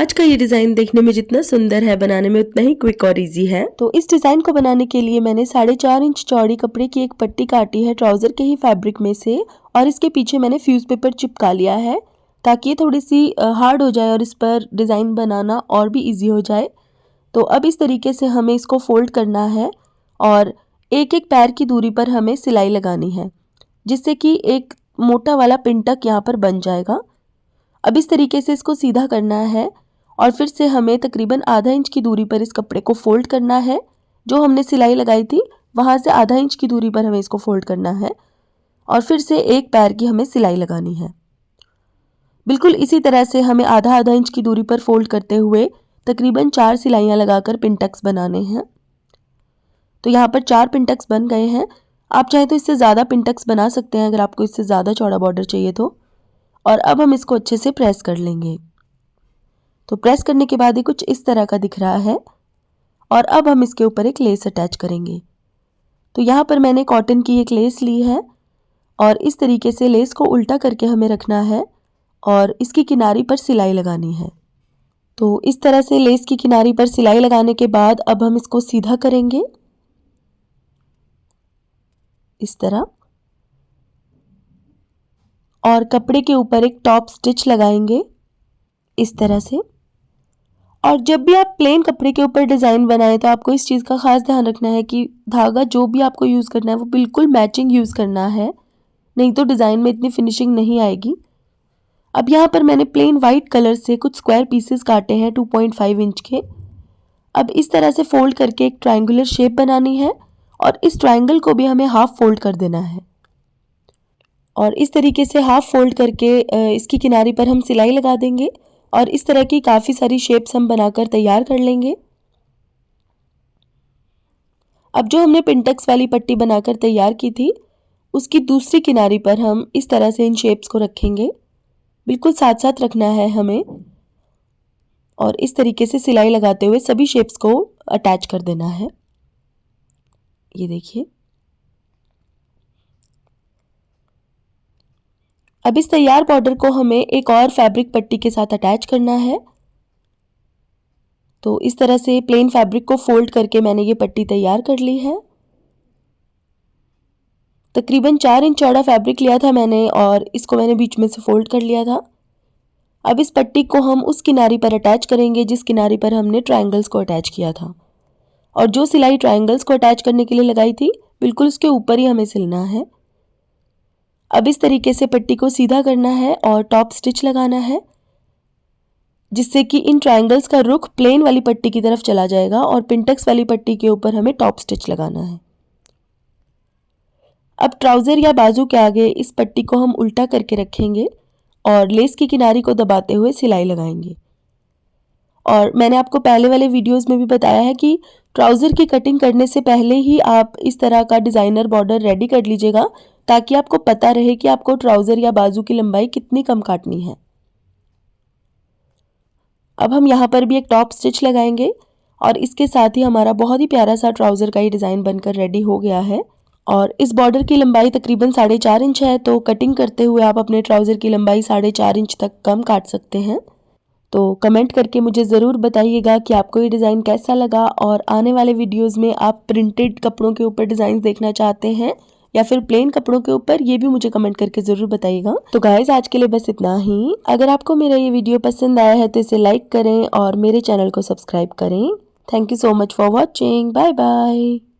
आज का ये डिज़ाइन देखने में जितना सुंदर है, बनाने में उतना ही क्विक और इजी है। तो इस डिज़ाइन को बनाने के लिए मैंने 4.5 इंच चौड़ी कपड़े की एक पट्टी काटी है ट्राउज़र के ही फैब्रिक में से, और इसके पीछे मैंने फ्यूज़ पेपर चिपका लिया है ताकि ये थोड़ी सी हार्ड हो जाए और इस पर डिज़ाइन बनाना और भी ईजी हो जाए। तो अब इस तरीके से हमें इसको फोल्ड करना है और एक एक पैर की दूरी पर हमें सिलाई लगानी है, जिससे कि एक मोटा वाला पिन टक यहाँ पर बन जाएगा। अब इस तरीके से इसको सीधा करना है और फिर से हमें तकरीबन आधा इंच की दूरी पर इस कपड़े को फोल्ड करना है। जो हमने सिलाई लगाई थी वहाँ से आधा इंच की दूरी पर हमें इसको फोल्ड करना है और फिर से एक पैर की हमें सिलाई लगानी है। बिल्कुल इसी तरह से हमें आधा आधा इंच की दूरी पर फोल्ड करते हुए तकरीबन 4 सिलाइयाँ लगाकर पिन टक्स बनाने हैं। तो यहाँ पर 4 पिन टक्स बन गए हैं। आप चाहें तो इससे ज़्यादा पिन टक्स बना सकते हैं अगर आपको इससे ज़्यादा चौड़ा बॉर्डर चाहिए तो। और अब हम इसको अच्छे से प्रेस कर लेंगे। तो प्रेस करने के बाद ये कुछ इस तरह का दिख रहा है और अब हम इसके ऊपर एक लेस अटैच करेंगे। तो यहाँ पर मैंने कॉटन की एक लेस ली है और इस तरीके से लेस को उल्टा करके हमें रखना है और इसकी किनारी पर सिलाई लगानी है। तो इस तरह से लेस की किनारी पर सिलाई लगाने के बाद अब हम इसको सीधा करेंगे इस तरह, और कपड़े के ऊपर एक टॉप स्टिच लगाएंगे इस तरह से। और जब भी आप प्लेन कपड़े के ऊपर डिज़ाइन बनाएं तो आपको इस चीज़ का ख़ास ध्यान रखना है कि धागा जो भी आपको यूज़ करना है वो बिल्कुल मैचिंग यूज़ करना है, नहीं तो डिज़ाइन में इतनी फिनिशिंग नहीं आएगी। अब यहाँ पर मैंने प्लेन वाइट कलर से कुछ स्क्वायर पीसेस काटे हैं 2.5 इंच के। अब इस तरह से फोल्ड करके एक ट्रायंगुलर शेप बनानी है और इस ट्रायंगल को भी हमें हाफ फोल्ड कर देना है और इस तरीके से हाफ फोल्ड करके इसकी किनारी पर हम सिलाई लगा देंगे और इस तरह की काफ़ी सारी शेप्स हम बनाकर तैयार कर लेंगे। अब जो हमने पिन टक्स वाली पट्टी बनाकर तैयार की थी उसकी दूसरी किनारी पर हम इस तरह से इन शेप्स को रखेंगे, बिल्कुल साथ साथ रखना है हमें और इस तरीके से सिलाई लगाते हुए सभी शेप्स को अटैच कर देना है। ये देखिए। अब इस तैयार बॉर्डर को हमें एक और फैब्रिक पट्टी के साथ अटैच करना है। तो इस तरह से प्लेन फैब्रिक को फोल्ड करके मैंने ये पट्टी तैयार कर ली है। तकरीबन 4 इंच चौड़ा फैब्रिक लिया था मैंने और इसको मैंने बीच में से फोल्ड कर लिया था। अब इस पट्टी को हम उस किनारी पर अटैच करेंगे जिस किनारी पर हमने ट्रायंगल्स को अटैच किया था, और जो सिलाई ट्रायंगल्स को अटैच करने के लिए लगाई थी बिल्कुल उसके ऊपर ही हमें सिलना है। अब इस तरीके से पट्टी को सीधा करना है और टॉप स्टिच लगाना है, जिससे कि इन ट्रायंगल्स का रुख प्लेन वाली पट्टी की तरफ चला जाएगा और पिनटक्स वाली पट्टी के ऊपर हमें टॉप स्टिच लगाना है। अब ट्राउज़र या बाजू के आगे इस पट्टी को हम उल्टा करके रखेंगे और लेस की किनारी को दबाते हुए सिलाई लगाएंगे। और मैंने आपको पहले वाले वीडियोस में भी बताया है कि ट्राउज़र की कटिंग करने से पहले ही आप इस तरह का डिज़ाइनर बॉर्डर रेडी कर लीजिएगा, ताकि आपको पता रहे कि आपको ट्राउज़र या बाजू की लंबाई कितनी कम काटनी है। अब हम यहाँ पर भी एक टॉप स्टिच लगाएंगे और इसके साथ ही हमारा बहुत ही प्यारा सा ट्राउज़र का ये डिज़ाइन बनकर रेडी हो गया है। और इस बॉर्डर की लंबाई तकरीबन 4.5 इंच है, तो कटिंग करते हुए आप अपने ट्राउज़र की लंबाई 4.5 इंच तक कम काट सकते हैं। तो कमेंट करके मुझे ज़रूर बताइएगा कि आपको ये डिज़ाइन कैसा लगा, और आने वाले वीडियोज़ में आप प्रिंटेड कपड़ों के ऊपर डिज़ाइन देखना चाहते हैं या फिर प्लेन कपड़ों के ऊपर, ये भी मुझे कमेंट करके ज़रूर बताइएगा। तो गाइस आज के लिए बस इतना ही। अगर आपको मेरा ये वीडियो पसंद आया है तो इसे लाइक करें और मेरे चैनल को सब्सक्राइब करें। Thank you so much for watching. Bye bye.